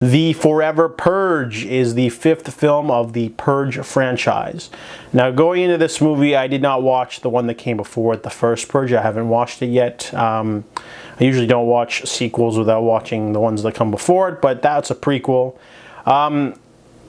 The Forever Purge is the 5th film of the Purge franchise. Now, going into this movie, I did not watch the one that came before it, the first Purge. I haven't watched it yet. I usually don't watch sequels without watching the ones that come before it, but that's a prequel.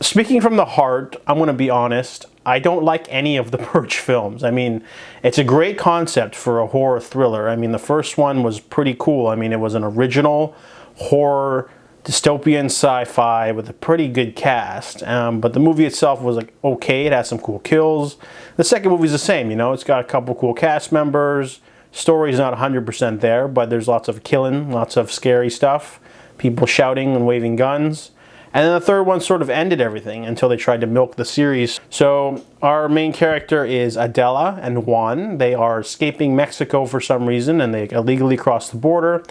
Speaking from the heart, I'm going to be honest, I don't like any of the Purge films. I mean, it's a great concept for a horror thriller. I mean, the first one was pretty cool. I mean, it was an original horror dystopian sci-fi with a pretty good cast, but the movie itself was like okay. It has some cool kills. The second movie is the same, you know, it's got a couple cool cast members. Story's not 100% there, but there's lots of killing, lots of scary stuff, people shouting and waving guns. And then the third one sort of ended everything until they tried to milk the series. So our main character is Adela and Juan. They are escaping Mexico for some reason, and they illegally crossed the border.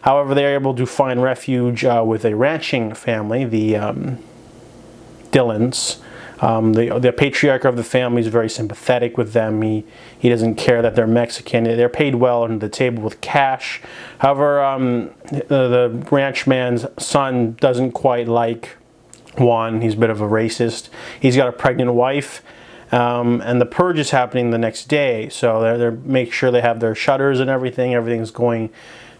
However, they are able to find refuge with a ranching family, the Dillons. The patriarch of the family is very sympathetic with them. He doesn't care that they're Mexican. They're paid well under the table with cash. However, the ranchman's son doesn't quite like Juan. He's a bit of a racist. He's got a pregnant wife. And the purge is happening the next day. So they make sure they have their shutters and everything. Everything's going,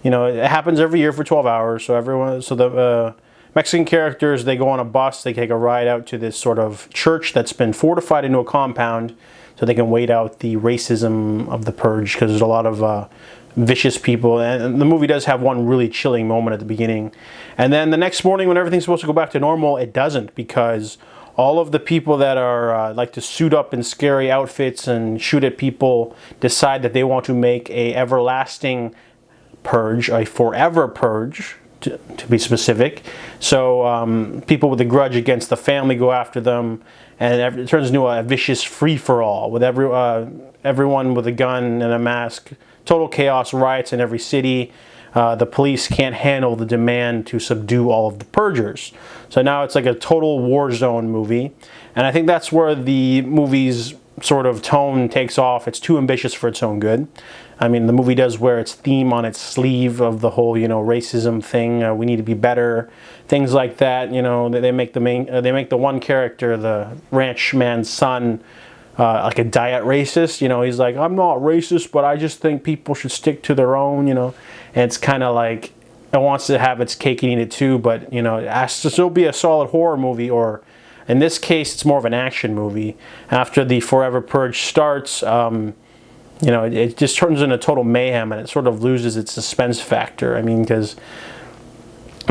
you know, it happens every year for 12 hours. So the Mexican characters, they go on a bus, they take a ride out to this sort of church that's been fortified into a compound so they can wait out the racism of the purge, because there's a lot of vicious people. And the movie does have one really chilling moment at the beginning. And then the next morning when everything's supposed to go back to normal, it doesn't, because all of the people that are like to suit up in scary outfits and shoot at people decide that they want to make a everlasting purge, a forever purge, to be specific. So people with a grudge against the family go after them, and it turns into a vicious free-for-all with everyone with a gun and a mask. Total chaos, riots in every city. The police can't handle the demand to subdue all of the purgers. So now it's like a total war zone movie, and I think that's where the movie's sort of tone takes off. It's too ambitious for its own good. I mean, the movie does wear its theme on its sleeve of the whole, you know, racism thing. We need to be better, things like that. You know, they make the one character, the ranchman's son, like a diet racist. You know, he's like, I'm not racist, but I just think people should stick to their own. You know, and it's kind of like it wants to have its cake and eat it too. But you know, it has to still be a solid horror movie, or in this case, it's more of an action movie. After the Forever Purge starts, you know, it just turns into total mayhem, and it sort of loses its suspense factor. I mean, because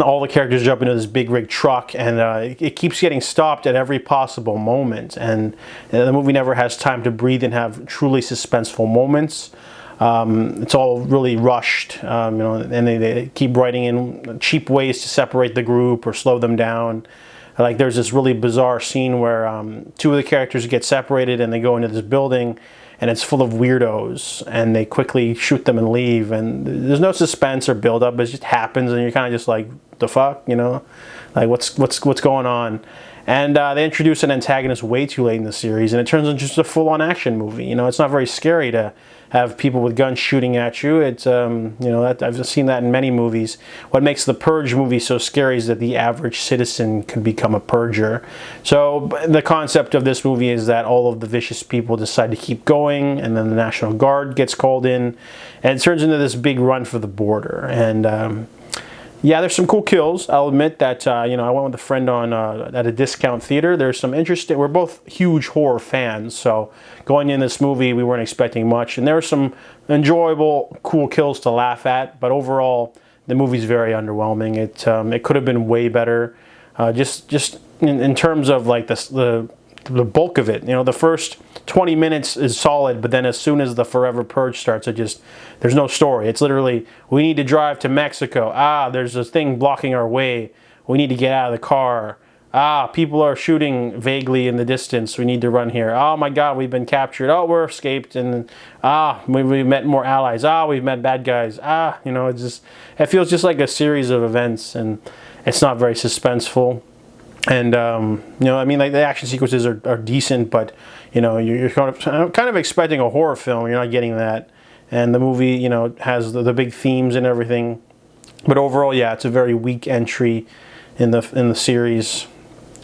all the characters jump into this big rig truck, and it keeps getting stopped at every possible moment, and the movie never has time to breathe and have truly suspenseful moments. It's all really rushed, you know, and they keep writing in cheap ways to separate the group or slow them down. Like there's this really bizarre scene where two of the characters get separated and they go into this building, and it's full of weirdos, and they quickly shoot them and leave, and there's no suspense or build up. It just happens, and you're kind of just like, the fuck, you know, like what's going on? And they introduce an antagonist way too late in the series, and it turns into just a full-on action movie. You know, it's not very scary to have people with guns shooting at you. It's you know, I've seen that in many movies. What makes the Purge movie so scary is that the average citizen could become a purger. So the concept of this movie is that all of the vicious people decide to keep going, and then the National Guard gets called in, and it turns into this big run for the border. And yeah, there's some cool kills. I'll admit that, you know, I went with a friend on at a discount theater. There's some interesting, we're both huge horror fans, so going in this movie, we weren't expecting much. And there were some enjoyable, cool kills to laugh at, but overall, the movie's very underwhelming. It could have been way better. Just in terms of like the bulk of it, you know, the first 20 minutes is solid, but then as soon as the Forever Purge starts, there's no story. It's literally, we need to drive to Mexico. There's this thing blocking our way. We need to get out of the car. People are shooting vaguely in the distance. We need to run here. Oh my God, we've been captured. Oh, we're escaped. And we met more allies. We've met bad guys. You know, it feels just like a series of events, and it's not very suspenseful. And you know, I mean, like the action sequences are decent, but you know, you're kind of expecting a horror film. You're not getting that. And the movie, you know, has the big themes and everything. But overall, yeah, it's a very weak entry. in the series.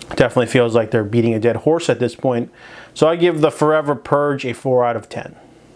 Definitely feels like they're beating a dead horse at this point. So I give the Forever Purge a 4 out of 10.